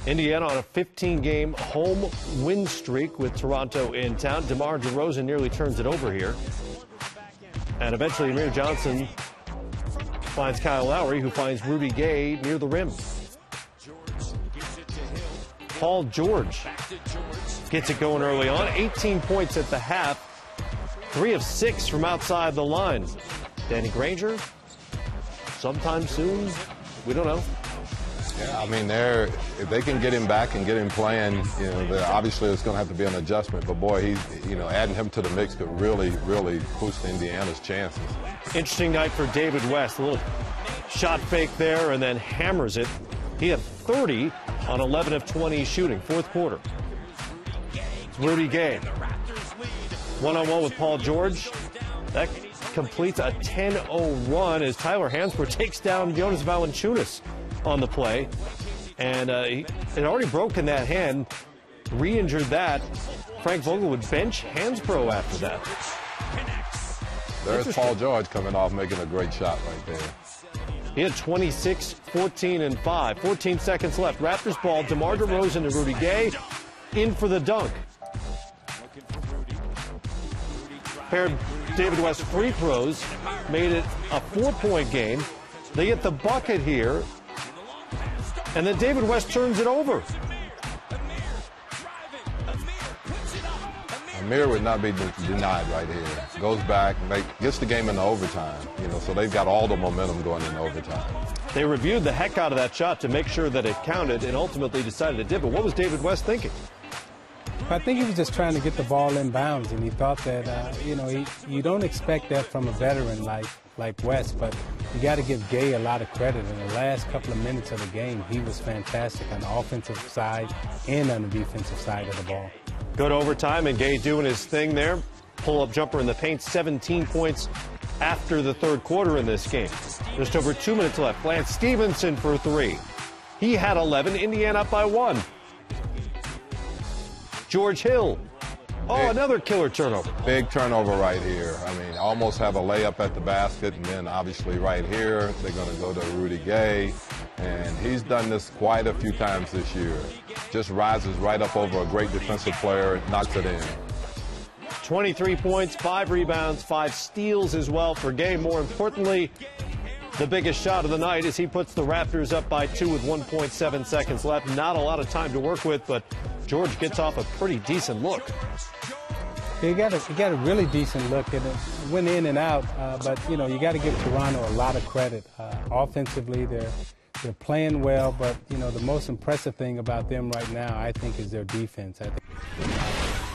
Indiana on a 15-game home win streak with Toronto in town. DeMar DeRozan nearly turns it over here. And eventually Amir Johnson finds Kyle Lowry, who finds Rudy Gay near the rim. Paul George gets it going early on. 18 points at the half. 3 of 6 from outside the line. Danny Granger, sometime soon, we don't know. Yeah, I mean, if they can get him back and get him playing, you know, obviously it's going to have to be an adjustment. But boy, adding him to the mix could really, really boost Indiana's chances. Interesting night for David West. A little shot fake there and then hammers it. He had 30 on 11 of 20 shooting, fourth quarter. It's Rudy Gay. One-on-one with Paul George. That completes a 10-0 run as Tyler Hansbrough takes down Jonas Valanciunas on the play. And he had already broken that hand, re-injured that. Frank Vogel would bench Hansbrough after that. There's Paul George coming off making a great shot right there. He had 26, 14, and 5. 14 seconds left. Raptors ball. DeMar DeRozan and Rudy Gay in for the dunk. Paired David West free throws, made it a 4-point game. They get the bucket here, and then David West turns it over. Amir would not be denied right here. Goes back, gets the game into overtime. You know, so they've got all the momentum going into overtime. They reviewed the heck out of that shot to make sure that it counted, and ultimately decided it did. But what was David West thinking? I think he was just trying to get the ball in bounds, and he thought that, you don't expect that from a veteran like West, but you got to give Gay a lot of credit. In the last couple of minutes of the game, he was fantastic on the offensive side and on the defensive side of the ball. Good overtime, and Gay doing his thing there. Pull-up jumper in the paint, 17 points after the third quarter in this game. Just over 2 minutes left. Lance Stevenson for 3. He had 11. Indiana up by 1. George Hill. Oh, another killer turnover. Big turnover right here. I mean, almost have a layup at the basket, and then obviously right here, they're going to go to Rudy Gay. And he's done this quite a few times this year. Just rises right up over a great defensive player, knocks it in. 23 points, 5 rebounds, 5 steals as well for Gay. More importantly, the biggest shot of the night as he puts the Raptors up by 2 with 1.7 seconds left. Not a lot of time to work with, but George gets off a pretty decent look. He got a really decent look at it. Went in and out, but you got to give Toronto a lot of credit. Offensively, they're playing well, but the most impressive thing about them right now, I think, is their defense. I think.